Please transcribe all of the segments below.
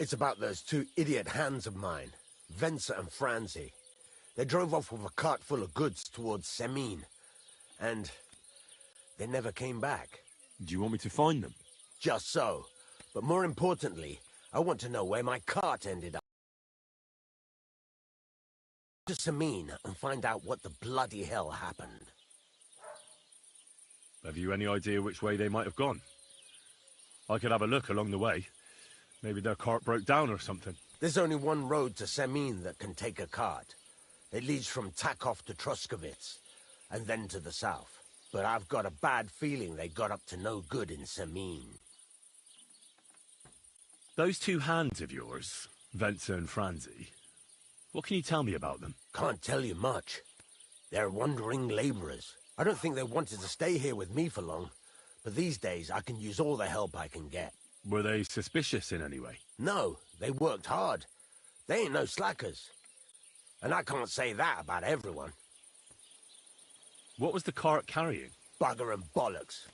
It's about those two idiot hands of mine, Venser and Franzi. They drove off with a cart full of goods towards Semin, and they never came back. Do you want me to find them? Just so. But more importantly, I want to know where my cart ended up. To Semin and find out what the bloody hell happened. Have you any idea which way they might have gone? I could have a look along the way. Maybe their cart broke down or something. There's only one road to Semin that can take a cart. It leads from Takov to Troskovitz, and then to the south. But I've got a bad feeling they got up to no good in Semin. Those two hands of yours, Venser and Franzi, what can you tell me about them? Can't tell you much. They're wandering laborers. I don't think they wanted to stay here with me for long, but these days I can use all the help I can get. Were they suspicious in any way? No, they worked hard. They ain't no slackers. And I can't say that about everyone. What was the cart carrying? Bugger and bollocks.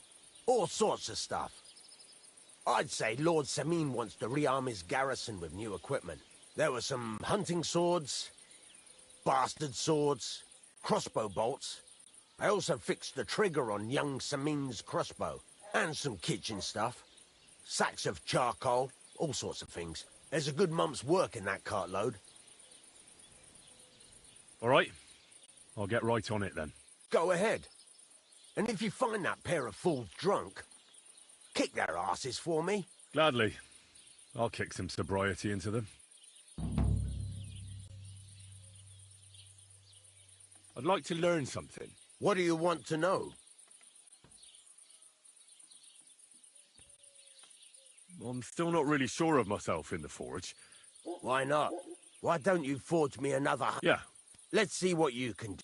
All sorts of stuff. I'd say Lord Semin wants to rearm his garrison with new equipment. There were some hunting swords, bastard swords, crossbow bolts. I also fixed the trigger on young Semin's crossbow. And some kitchen stuff. Sacks of charcoal, all sorts of things. There's a good month's work in that cartload. All right. I'll get right on it then. Go ahead. And if you find that pair of fools drunk, kick their asses for me. Gladly. I'll kick some sobriety into them. I'd like to learn something. What do you want to know? I'm still not really sure of myself in the forge. Why not? Why don't you forge me another... Yeah. Let's see what you can do.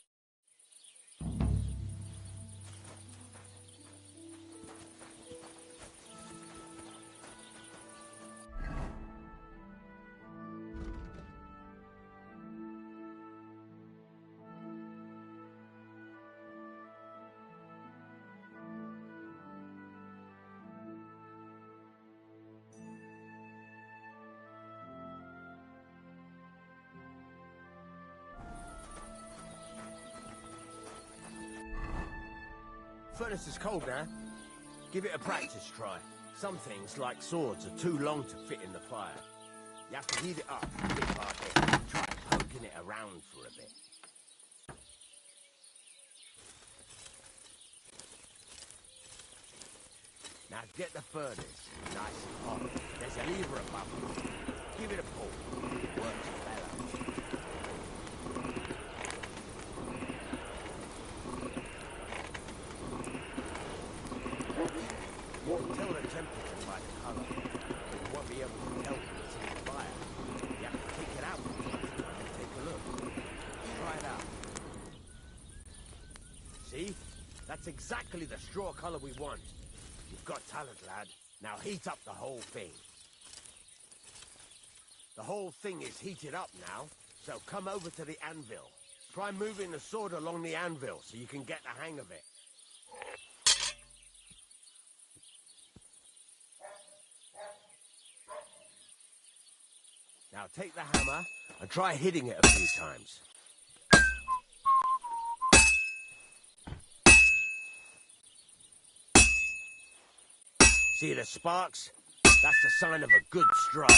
Furnace is cold now. Give it a practice try. Some things, like swords, are too long to fit in the fire. You have to heat it up, bit by bit. Try poking it around for a bit. Now get the furnace nice and hot. There's a lever above it. Give it a pull. It works better. You can tell the temperature by the colour, but you won't be able to tell when it's in the fire. You have to take it out and take a look. Try it out. See? That's exactly the straw colour we want. You've got talent, lad. Now heat up the whole thing. The whole thing is heated up now, so come over to the anvil. Try moving the sword along the anvil so you can get the hang of it. Now take the hammer and try hitting it a few times. See the sparks? That's the sign of a good strike.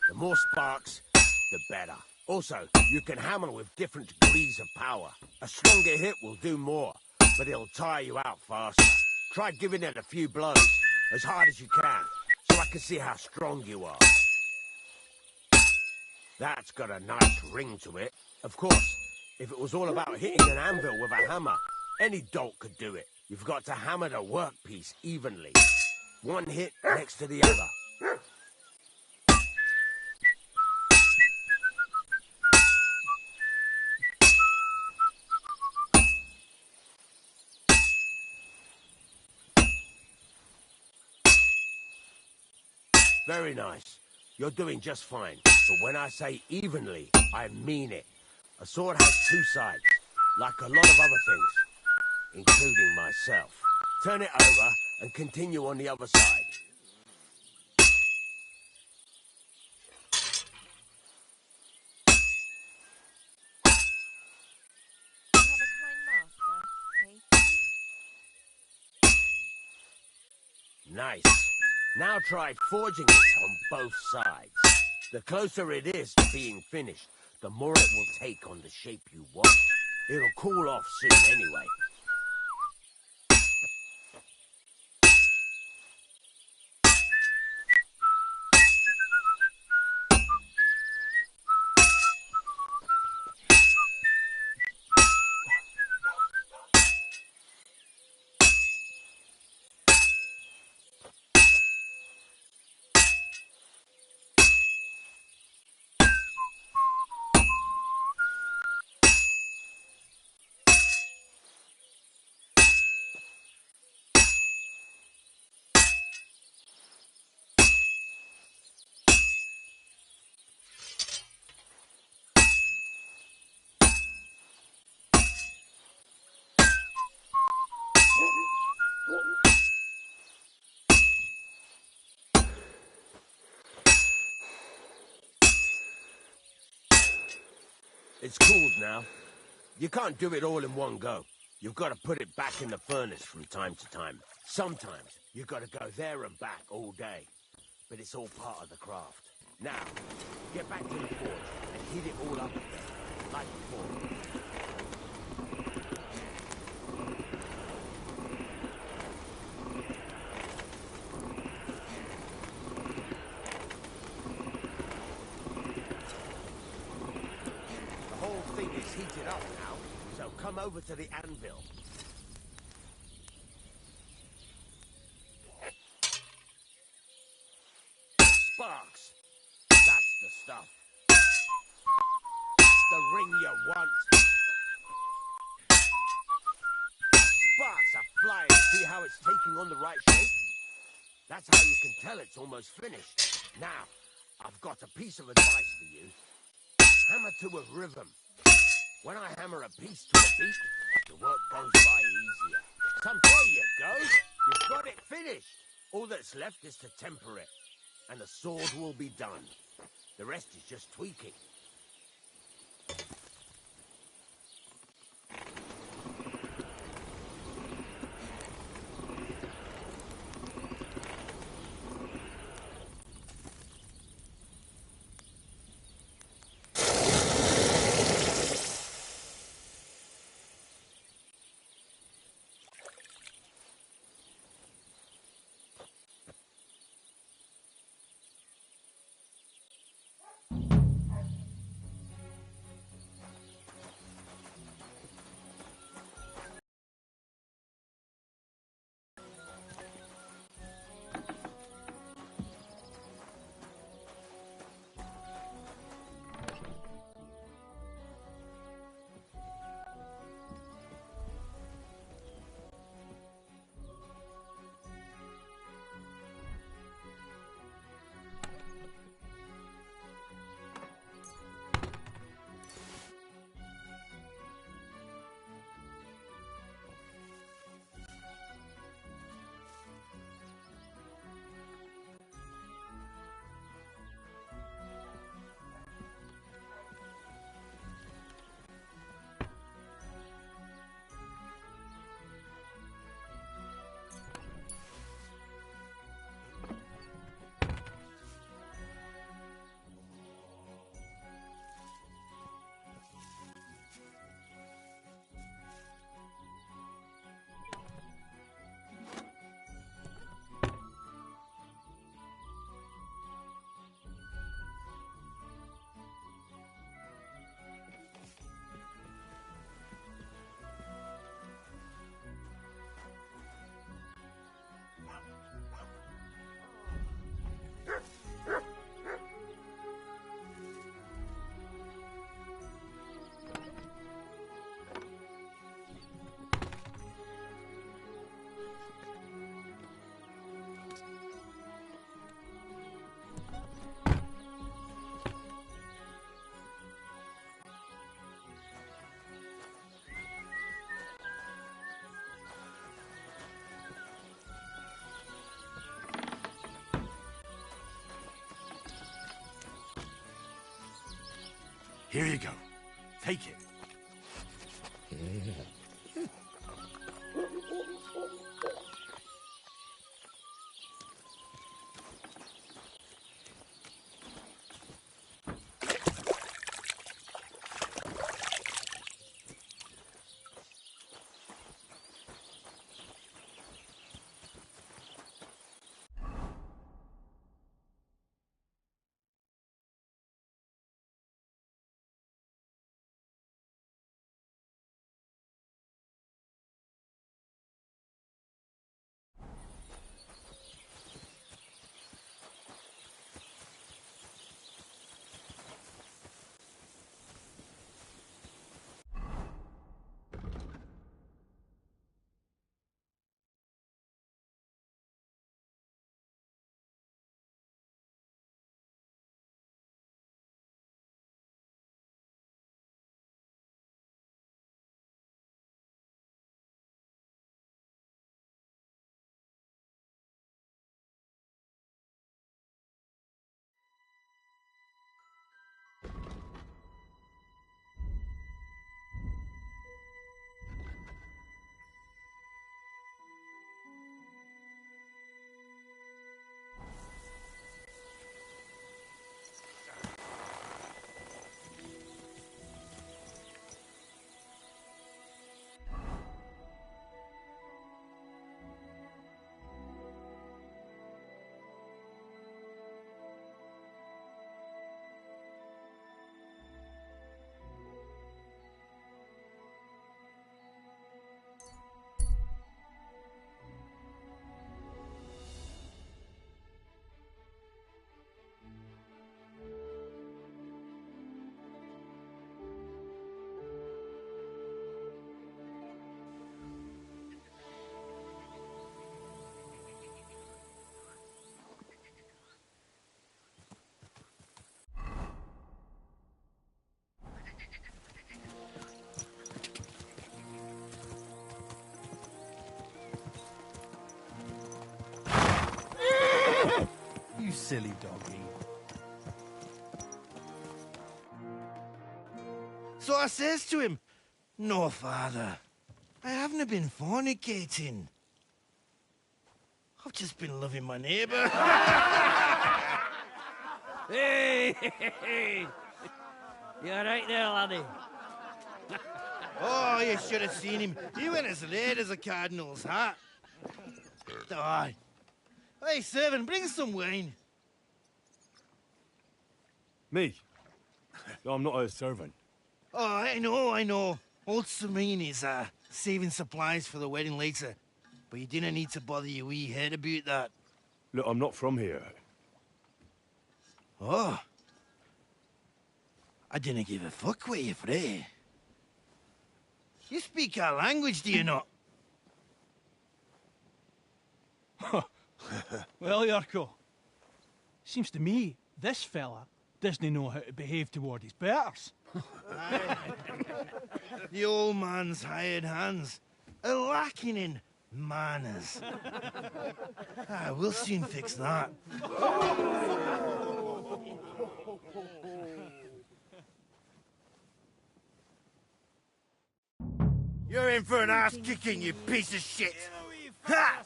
The more sparks, the better. Also, you can hammer with different degrees of power. A stronger hit will do more, but it'll tire you out faster. Try giving it a few blows, as hard as you can, so I can see how strong you are. That's got a nice ring to it. Of course, if it was all about hitting an anvil with a hammer, any dolt could do it. You've got to hammer the workpiece evenly. One hit next to the other. Very nice. You're doing just fine. But when I say evenly, I mean it. A sword has two sides, like a lot of other things, including myself. Turn it over and continue on the other side. Nice. Now try forging it on both sides. The closer it is to being finished, the more it will take on the shape you want. It'll cool off soon anyway. It's cooled now. You can't do it all in one go. You've got to put it back in the furnace from time to time. Sometimes you've got to go there and back all day. But it's all part of the craft. Now, get back to the forge and heat it all up again, like before. The whole thing is heated up now, so come over to the anvil. Sparks. That's the stuff. That's the ring you want. Sparks are flying. See how it's taking on the right shape? That's how you can tell it's almost finished. Now, I've got a piece of advice for you. Hammer to a rhythm. When I hammer a piece to a beat, the work goes by easier. There you go. You've got it finished. All that's left is to temper it, and the sword will be done. The rest is just tweaking. Here you go. Take it. silly doggy. So I says to him, "No, father, I haven't been fornicating. I've just been loving my neighbour." Hey! You alright there, laddie? Oh, you should have seen him. He went as red as a cardinal's hat. Aye. Hey, servant, bring some wine. Me? I'm not a servant. Oh, I know. Old Samine is saving supplies for the wedding later. But you didn't need to bother your wee head about that. Look, I'm not from here. Oh. I didn't give a fuck what you frae. You speak our language, do you not? Well, Yurko, seems to me this fella doesn't know how to behave toward his betters. The old man's hired hands are lacking in manners. We'll soon fix that. You're in for an ass kicking, you piece of shit! Ha!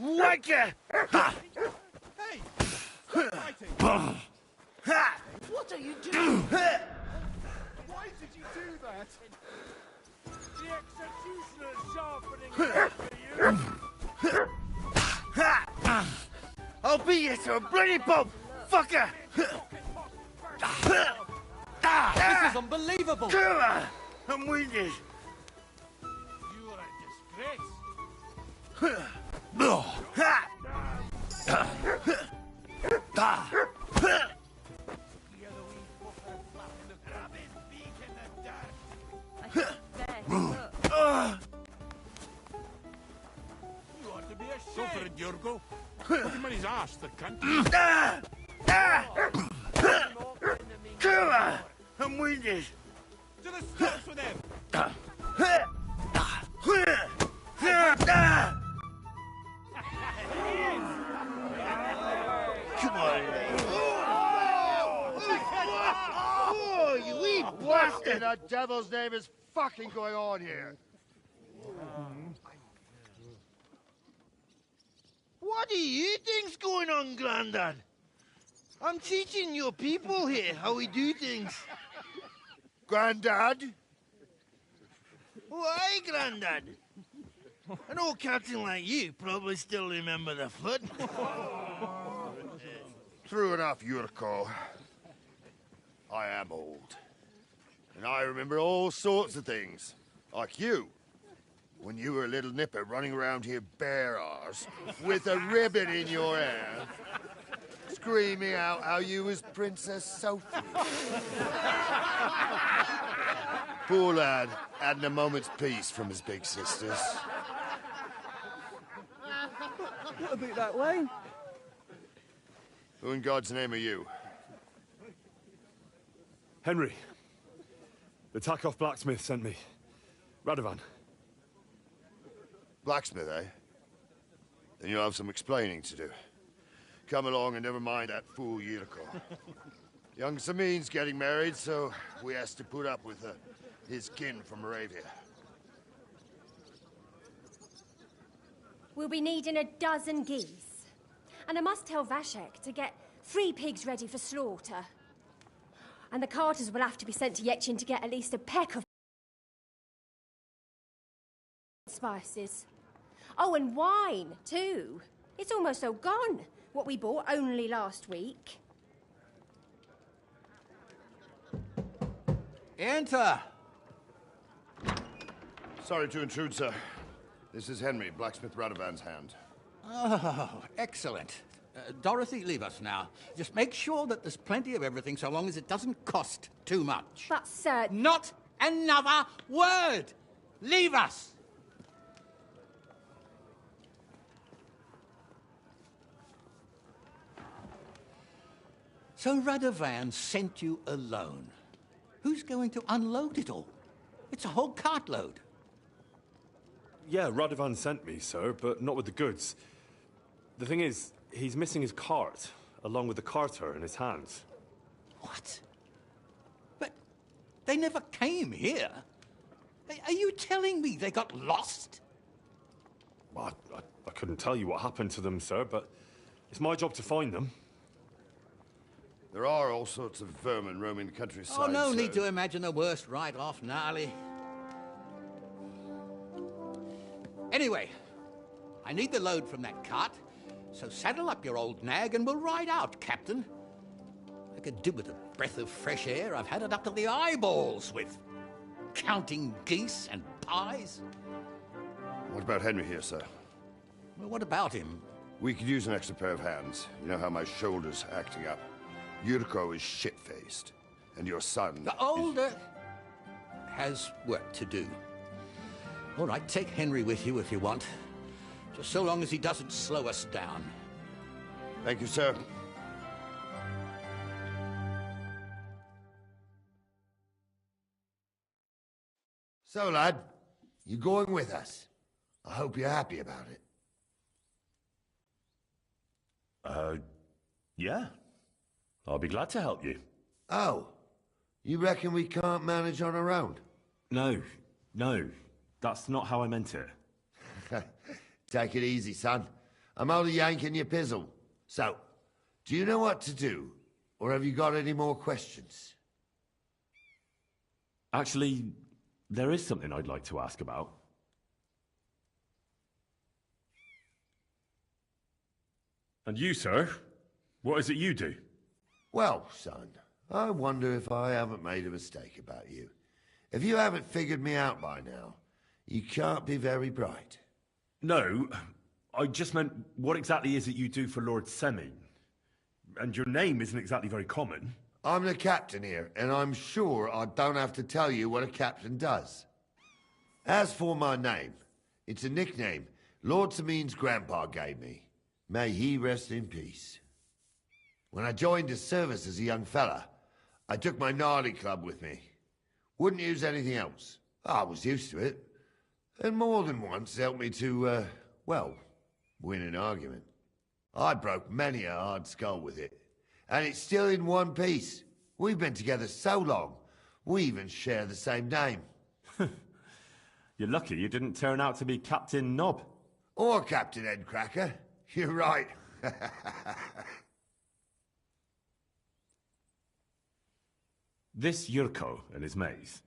Wanker! Ha! Hey! Ha! What are you doing? Why did you do that? The executioner's sharpening it for you. I'll beat you to a bloody pulp, fucker! This is unbelievable! I'm winded. You are a disgrace. You ought to be ashamed. Go for it, Yorgo. Put him on his arse, the cunt. I'm winded. To the steps with him. Come on, mate. Oh, you wee bastard! The devil's name is fucking going on here? What do you think's going on, Grandad? I'm teaching your people here how we do things. Grandad? Why, Grandad? An old captain like you probably still remember the flood. True enough, Yurko. I am old. And I remember all sorts of things. Like you. When you were a little nipper running around here bare arse, with a ribbon in your hair, screaming out how you was Princess Sophie. Poor lad, hadn't a moment's peace from his big sisters. What about that line? Who in God's name are you? Henry. The Takeoff blacksmith sent me. Radovan. Blacksmith, eh? Then you'll have some explaining to do. Come along and never mind that fool Yurko. Young Samin's getting married, so we has to put up with his kin from Moravia. We'll be needing a dozen geese. And I must tell Vashek to get 3 pigs ready for slaughter. And the carters will have to be sent to Yechin to get at least a peck of spices. Oh, and wine, too. It's almost all gone, what we bought only last week. Enter! Sorry to intrude, sir. This is Henry, blacksmith Radovan's hand. Oh, excellent. Dorothy, leave us now. Just make sure that there's plenty of everything so long as it doesn't cost too much. But, sir... Not another word! Leave us! So Radovan sent you alone. Who's going to unload it all? It's a whole cartload. Yeah, Radovan sent me, sir, but not with the goods. The thing is, he's missing his cart, along with the carter in his hands. What? But they never came here. Are you telling me they got lost? Well, I couldn't tell you what happened to them, sir, but it's my job to find them. There are all sorts of vermin roaming the countryside. Oh, no so... need to imagine the worst right off, gnarly. Anyway, I need the load from that cart, so saddle up your old nag and we'll ride out, Captain. I could do with a breath of fresh air. I've had it up to the eyeballs with counting geese and pies. What about Henry here, sir? Well, what about him? We could use an extra pair of hands. You know how my shoulder's acting up. Yurko is shit-faced, and your son... The older has work to do. All right, take Henry with you if you want. Just so long as he doesn't slow us down. Thank you, sir. So, lad, you going with us? I hope you're happy about it. Yeah. I'll be glad to help you. Oh, you reckon we can't manage on our own? No. That's not how I meant it. Take it easy, son. I'm only yanking your pizzle. So, do you know what to do? Or have you got any more questions? Actually, there is something I'd like to ask about. And you, sir? What is it you do? Well, son, I wonder if I haven't made a mistake about you. If you haven't figured me out by now, you can't be very bright. No, I just meant, what exactly is it you do for Lord Semine? And your name isn't exactly very common. I'm the captain here, and I'm sure I don't have to tell you what a captain does. As for my name, it's a nickname Lord Semine's grandpa gave me. May he rest in peace. When I joined his service as a young fella, I took my gnarly club with me. Wouldn't use anything else. I was used to it. And more than once helped me to, well, win an argument. I broke many a hard skull with it. And it's still in one piece. We've been together so long, we even share the same name. You're lucky you didn't turn out to be Captain Knob. Or Captain Headcracker. You're right. This Yurko and his mates,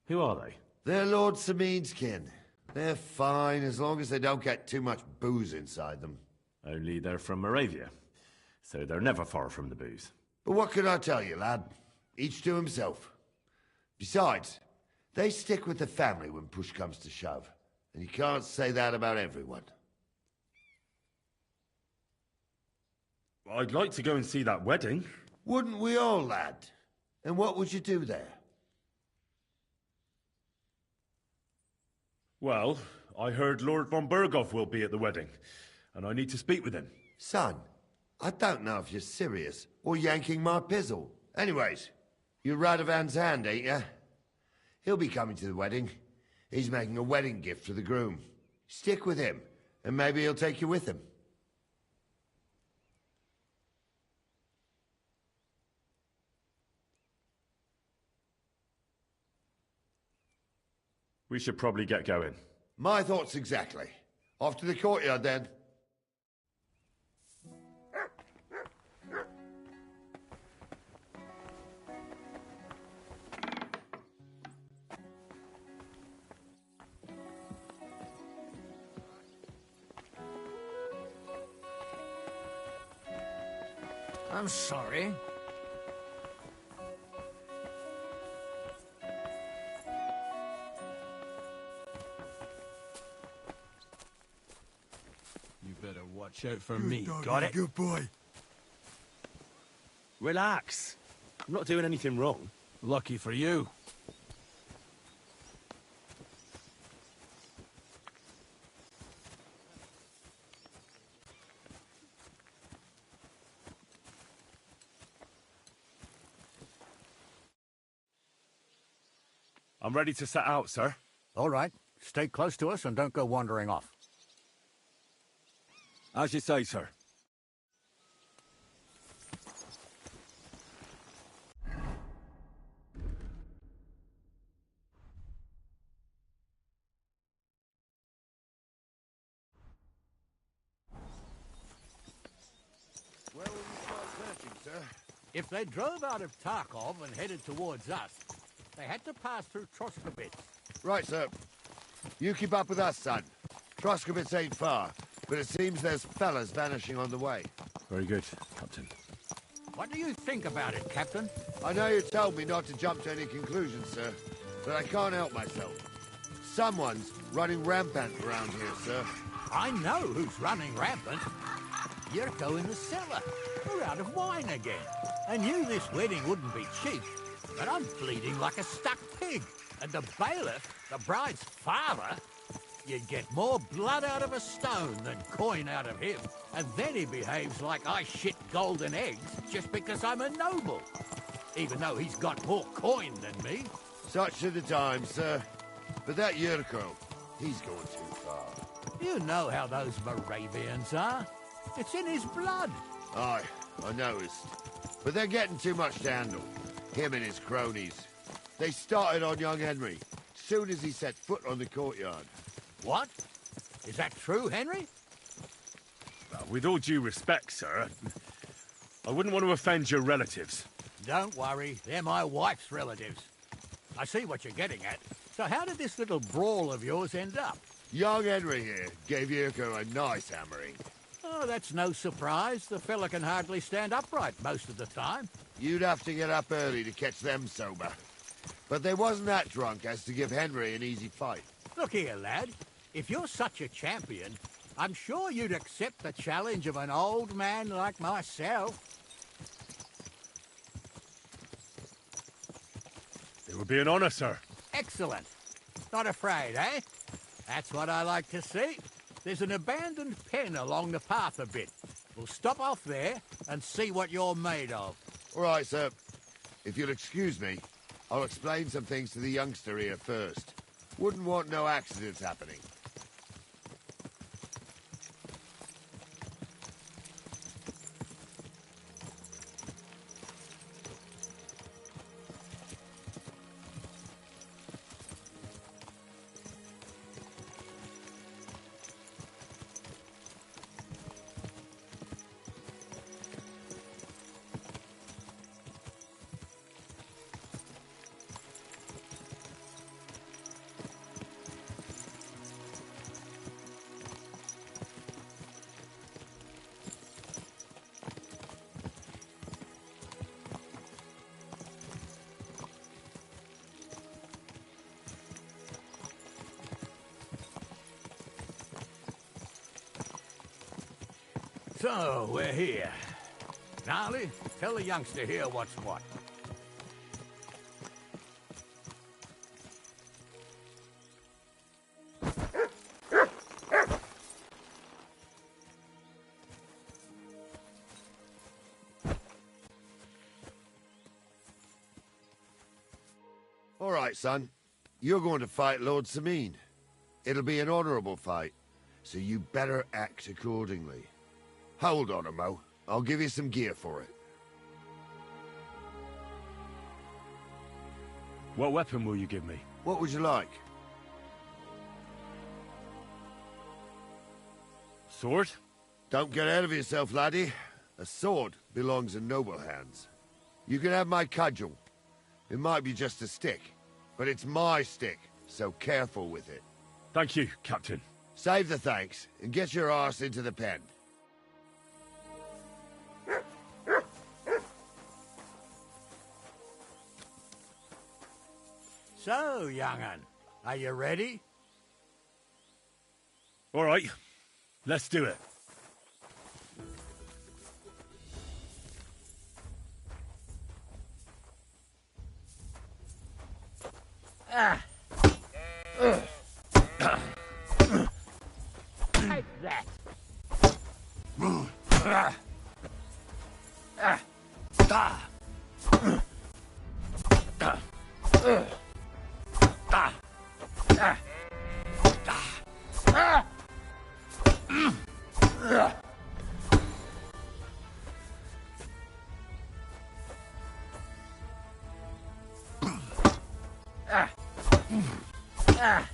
who are they? They're Lord Semine's kin. They're fine as long as they don't get too much booze inside them. Only they're from Moravia, so they're never far from the booze. But what can I tell you, lad? Each to himself. Besides, they stick with the family when push comes to shove. And you can't say that about everyone. I'd like to go and see that wedding. Wouldn't we all, lad? And what would you do there? Well, I heard Lord von Burgov will be at the wedding, and I need to speak with him. Son, I don't know if you're serious or yanking my pizzle. Anyways, you're Radovan's hand, ain't you? He'll be coming to the wedding. He's making a wedding gift for the groom. Stick with him, and maybe he'll take you with him. We should probably get going. My thoughts exactly. Off to the courtyard, then. I'm sorry. You better watch out for me. Dog, Got you're it? a good boy. Relax. I'm not doing anything wrong. Lucky for you. I'm ready to set out, sir. All right. Stay close to us and don't go wandering off. As you say, sir. Where will you start searching, sir? If they drove out of Tarkov and headed towards us, they had to pass through Troskowitz. Right, sir. You keep up with us, son. Troskowitz ain't far, but it seems there's fellas vanishing on the way. Very good, Captain. What do you think about it, Captain? I know you told me not to jump to any conclusions, sir, but I can't help myself. Someone's running rampant around here, sir. I know who's running rampant. Yurko in the cellar. We're out of wine again. I knew this wedding wouldn't be cheap, but I'm bleeding like a stuck pig. And the bailiff, the bride's father, you'd get more blood out of a stone than coin out of him. And then he behaves like I shit golden eggs just because I'm a noble. Even though he's got more coin than me. Such are the times, sir. But that Yurko, he's going too far. You know how those Moravians are. It's in his blood. Aye, I noticed. But they're getting too much to handle. Him and his cronies. They started on young Henry, soon as he set foot on the courtyard. What? Is that true, Henry? With all due respect, sir, I wouldn't want to offend your relatives. Don't worry, they're my wife's relatives. I see what you're getting at. So how did this little brawl of yours end up? Young Henry here gave Yurko a nice hammering. Oh, that's no surprise. The fella can hardly stand upright most of the time. You'd have to get up early to catch them sober. But they wasn't that drunk as to give Henry an easy fight. Look here, lad. If you're such a champion, I'm sure you'd accept the challenge of an old man like myself. It would be an honor, sir. Excellent. Not afraid, eh? That's what I like to see. There's an abandoned pen along the path a bit. We'll stop off there and see what you're made of. All right, sir. If you'll excuse me, I'll explain some things to the youngster here first. Wouldn't want no accidents happening. So, we're here. Gnarly, tell the youngster here what's what. All right, son. You're going to fight Lord Sameen. It'll be an honorable fight, so you better act accordingly. Hold on, Mo. I'll give you some gear for it. What weapon will you give me? What would you like? Sword? Don't get ahead of yourself, laddie. A sword belongs in noble hands. You can have my cudgel. It might be just a stick, but it's my stick, so careful with it. Thank you, Captain. Save the thanks, and get your arse into the pen. So, young'un, are you ready? All right, let's do it. Take that. That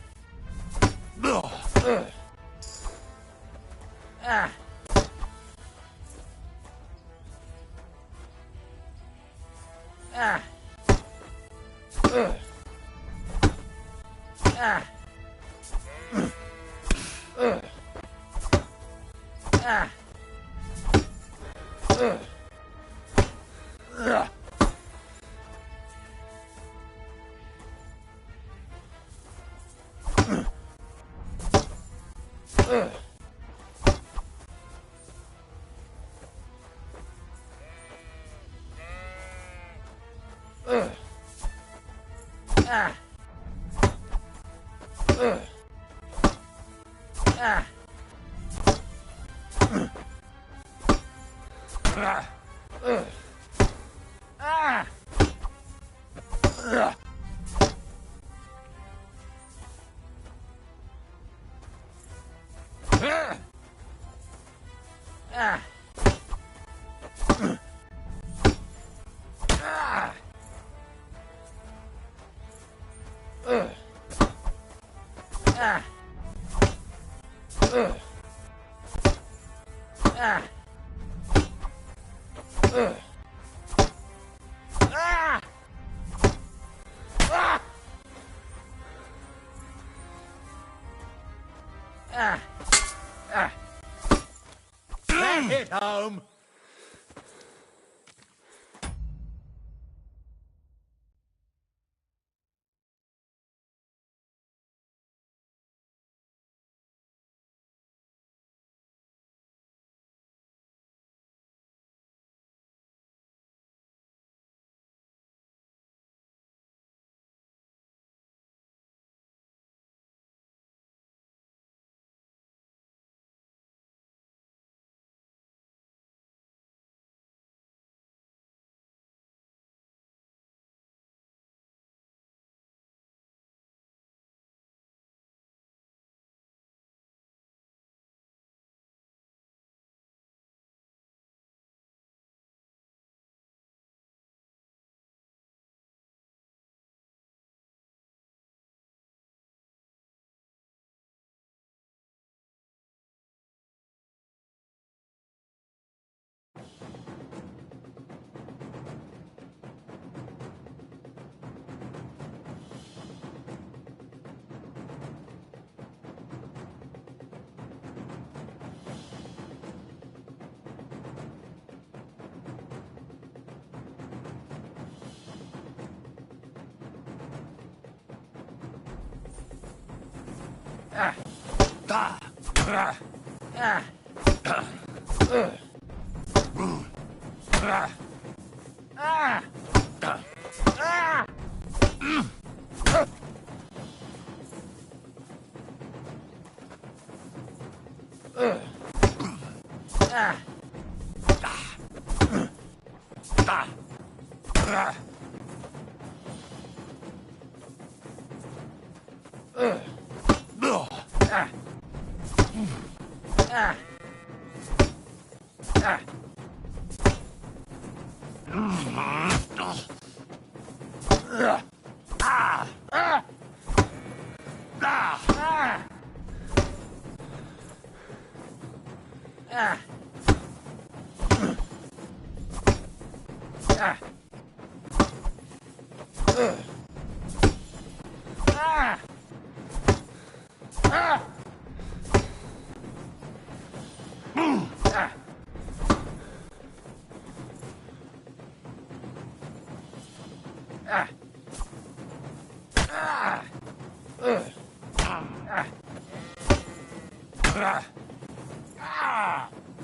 hit home.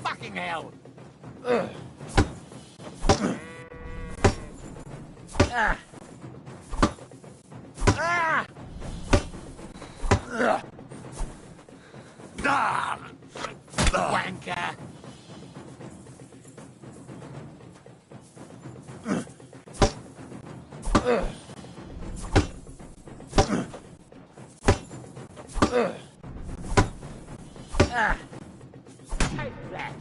Fucking hell. Wanker. Take that.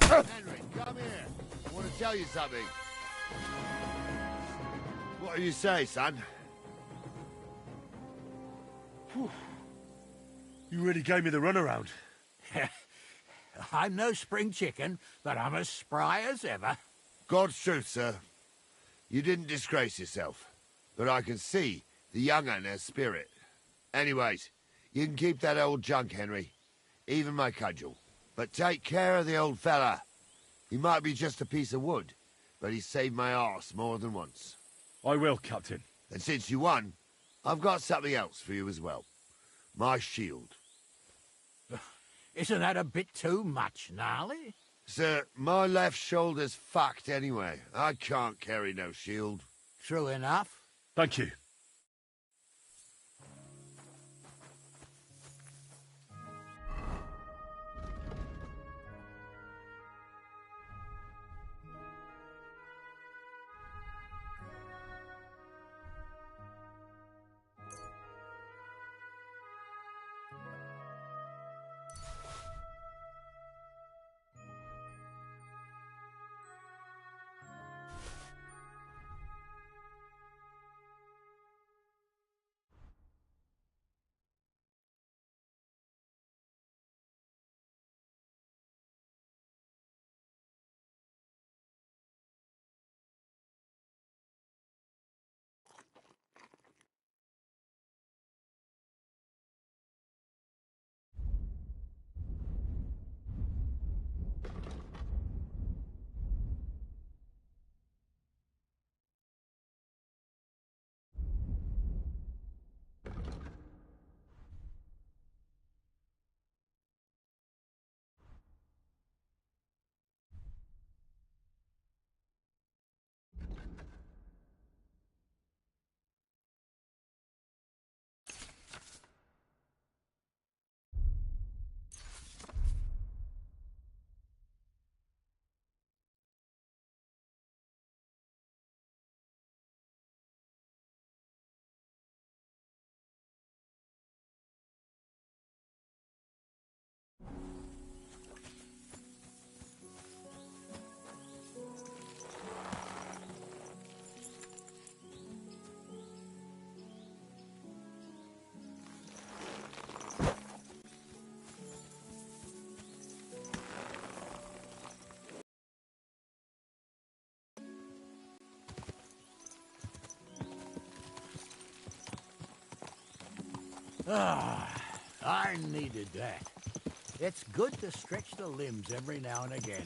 Henry, come here. I want to tell you something. What do you say, son? Whew. You really gave me the runaround. I'm no spring chicken, but I'm as spry as ever. God's truth, sir. You didn't disgrace yourself, but I can see the young un has spirit. Anyways, you can keep that old junk, Henry. Even my cudgel. But take care of the old fella. He might be just a piece of wood, but he saved my arse more than once. I will, Captain. And since you won, I've got something else for you as well. My shield. Isn't that a bit too much, Gnarly? Sir, my left shoulder's fucked anyway. I can't carry no shield. True enough. Thank you. Ah, I needed that. It's good to stretch the limbs every now and again.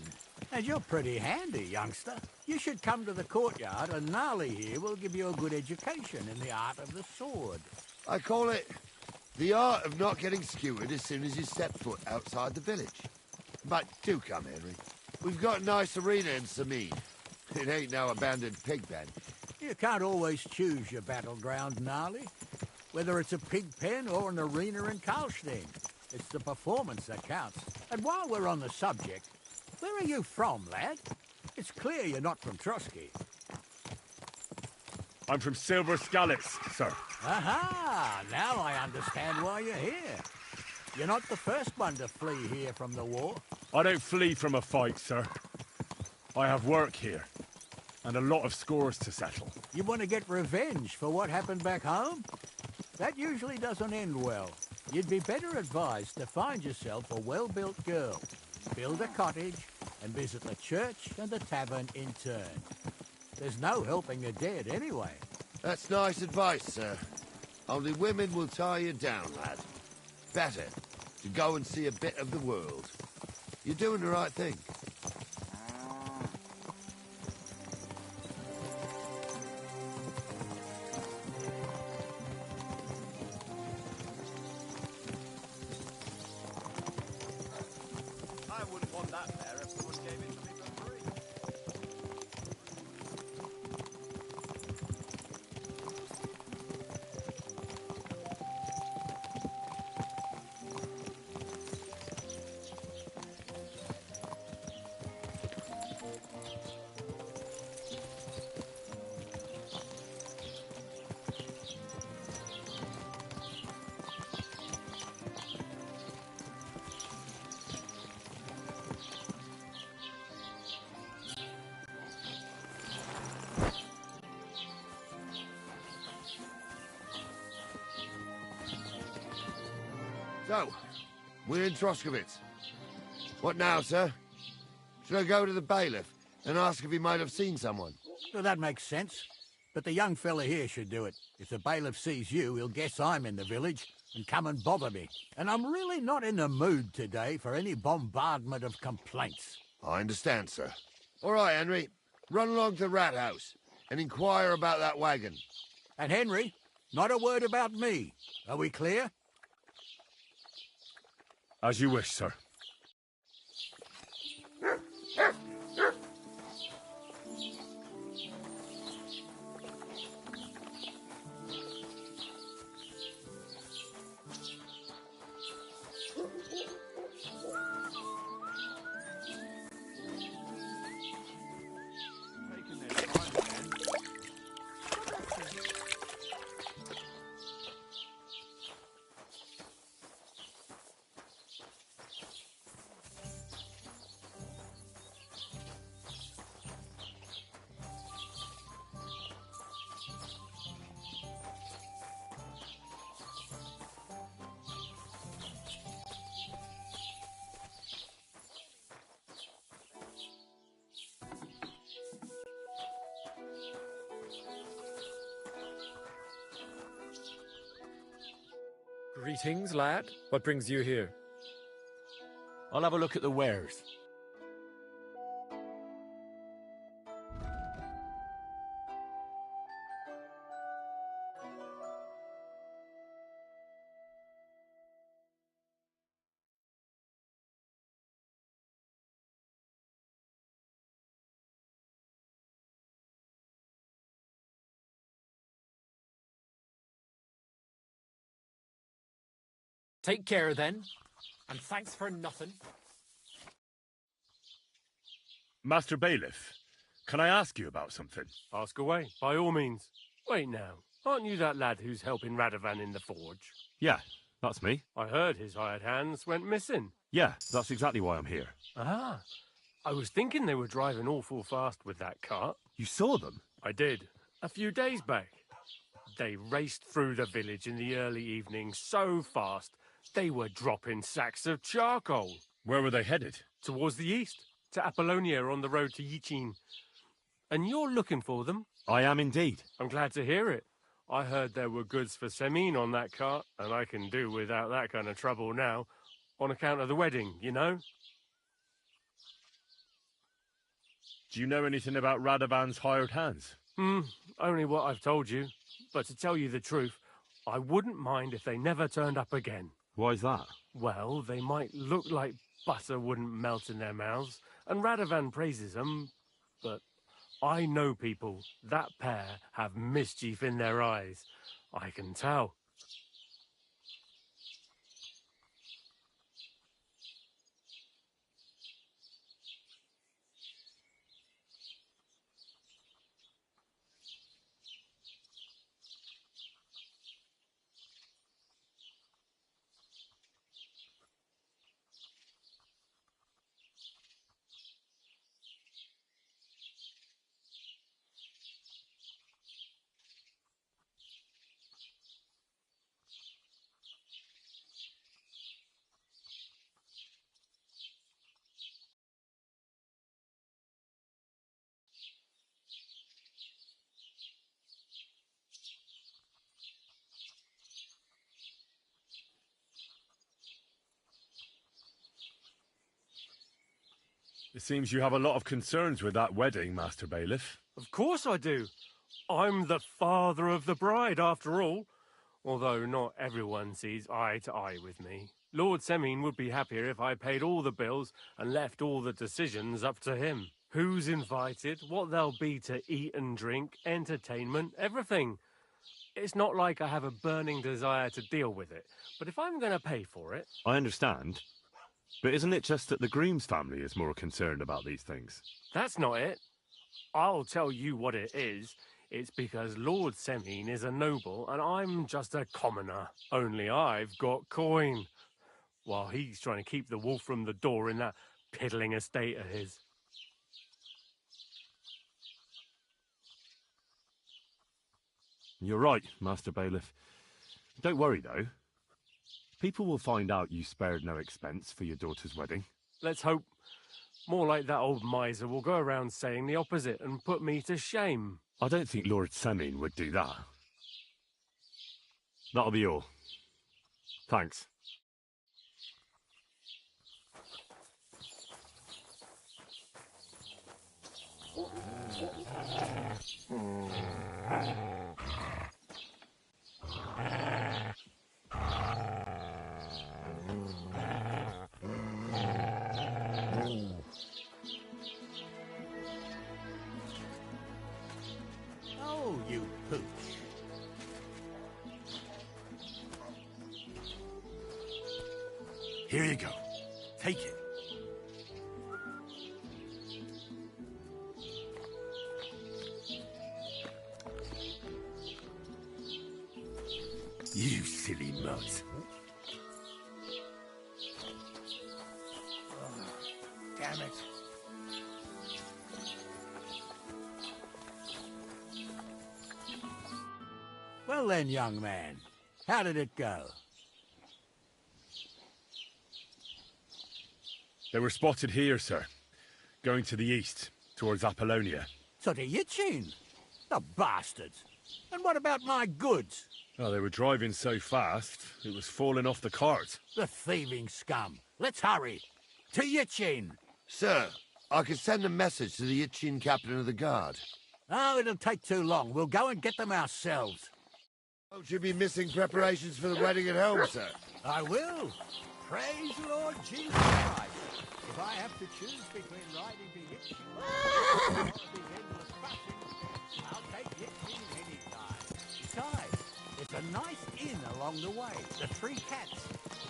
And you're pretty handy, youngster. You should come to the courtyard, and Gnarly here will give you a good education in the art of the sword. I call it the art of not getting skewered as soon as you step foot outside the village. But do come, Henry. We've got a nice arena in Sameen. It ain't no abandoned pig pen. You can't always choose your battleground, Gnarly. Whether it's a pig pen or an arena in Karlstein, it's the performance that counts. And while we're on the subject, where are you from, lad? It's clear you're not from Trotsky. I'm from Silver Scallops, sir. Aha! Now I understand why you're here. You're not the first one to flee here from the war. I don't flee from a fight, sir. I have work here, and a lot of scores to settle. You want to get revenge for what happened back home? That usually doesn't end well. You'd be better advised to find yourself a well-built girl, build a cottage, and visit the church and the tavern in turn. There's no helping the dead anyway. That's nice advice, sir. Only women will tie you down, lad. Better to go and see a bit of the world. You're doing the right thing. I wouldn't want that there if someone gave it to me for free. So, we're in Troskowitz. What now, sir? Should I go to the bailiff and ask if he might have seen someone? Well, that makes sense. But the young fella here should do it. If the bailiff sees you, he'll guess I'm in the village and come and bother me. And I'm really not in the mood today for any bombardment of complaints. I understand, sir. All right, Henry. Run along to the rat house and inquire about that wagon. And Henry, not a word about me. Are we clear? As you wish, sir. Greetings, lad. What brings you here? I'll have a look at the wares. Take care, then. And thanks for nothing. Master Bailiff, can I ask you about something? Ask away, by all means. Wait now, aren't you that lad who's helping Radovan in the forge? Yeah, that's me. I heard his hired hands went missing. Yeah, that's exactly why I'm here. Ah, I was thinking they were driving awful fast with that cart. You saw them? I did, a few days back. They raced through the village in the early evening so fast, they were dropping sacks of charcoal. Where were they headed? Towards the east, to Apollonia on the road to Yichin. And you're looking for them? I am indeed. I'm glad to hear it. I heard there were goods for Semin on that cart, and I can do without that kind of trouble now, on account of the wedding, you know? Do you know anything about Radovan's hired hands? Only what I've told you. But to tell you the truth, I wouldn't mind if they never turned up again. Why is that? Well, they might look like butter wouldn't melt in their mouths, and Radovan praises them, but I know people. That pair have mischief in their eyes. I can tell. It seems you have a lot of concerns with that wedding, Master Bailiff. Of course I do. I'm the father of the bride, after all. Although not everyone sees eye to eye with me. Lord Semine would be happier if I paid all the bills and left all the decisions up to him. Who's invited, what there'll be to eat and drink, entertainment, everything. It's not like I have a burning desire to deal with it, but if I'm going to pay for it... I understand. But isn't it just that the groom's family is more concerned about these things? That's not it. I'll tell you what it is. It's because Lord Semine is a noble and I'm just a commoner. Only I've got coin. While he's trying to keep the wolf from the door in that piddling estate of his. You're right, Master Bailiff. Don't worry, though. People will find out you spared no expense for your daughter's wedding. Let's hope. More like that old miser will go around saying the opposite and put me to shame. I don't think Lord Semine would do that. That'll be all. Thanks. Oh, you pooch. Here you go. Take it. You silly mutt. Damn it. Well then, young man, how did it go? They were spotted here, sir. Going to the east, towards Apollonia. So to Yitchin? The bastards. And what about my goods? Oh, they were driving so fast, it was falling off the cart. The thieving scum. Let's hurry. To Yitchin. Sir, I can send a message to the Itchin captain of the guard. Oh, it'll take too long. We'll go and get them ourselves. Won't you be missing preparations for the wedding at home, sir? I will. Praise Lord Jesus Christ. If I have to choose between riding to Yitchin or these endless fashions, I'll take Yitchin any time. Besides, it's a nice inn along the way, the Three Cats.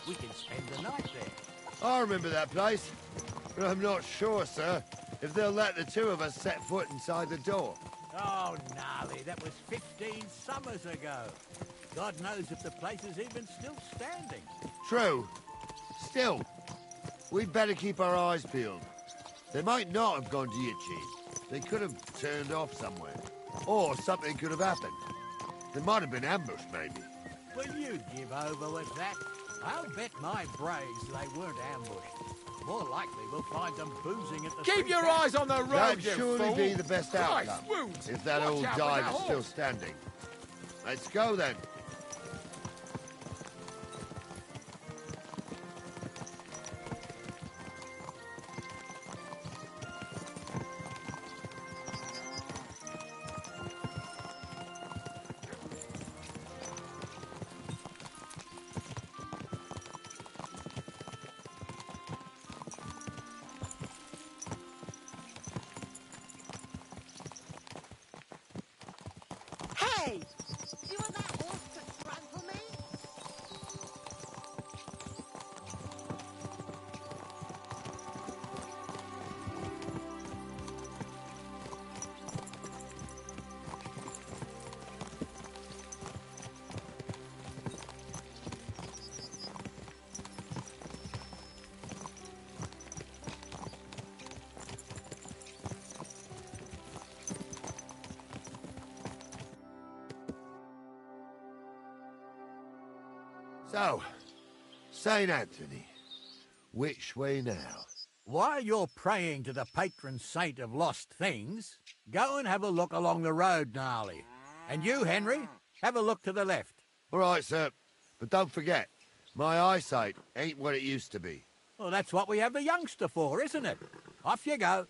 We can spend the night there. I remember that place, but I'm not sure, sir, if they'll let the two of us set foot inside the door. Oh, gnarly, that was 15 summers ago. God knows if the place is even still standing. True. Still, we'd better keep our eyes peeled. They might not have gone to Yitchin. They could have turned off somewhere. Or something could have happened. They might have been ambushed, maybe. Will you give over with that? I'll bet my brains they weren't ambushed. More likely we'll find them boozing at the... Keep your eyes on the road, That'd you surely fool. be the best Christ, outcome. wounds. If that Watch old out with dive that is still horse. standing. Let's go, then. So, St. Anthony, which way now? While you're praying to the patron saint of lost things, go and have a look along the road, Gnarly. And you, Henry, have a look to the left. All right, sir. But don't forget, my eyesight ain't what it used to be. Well, that's what we have the youngster for, isn't it? Off you go.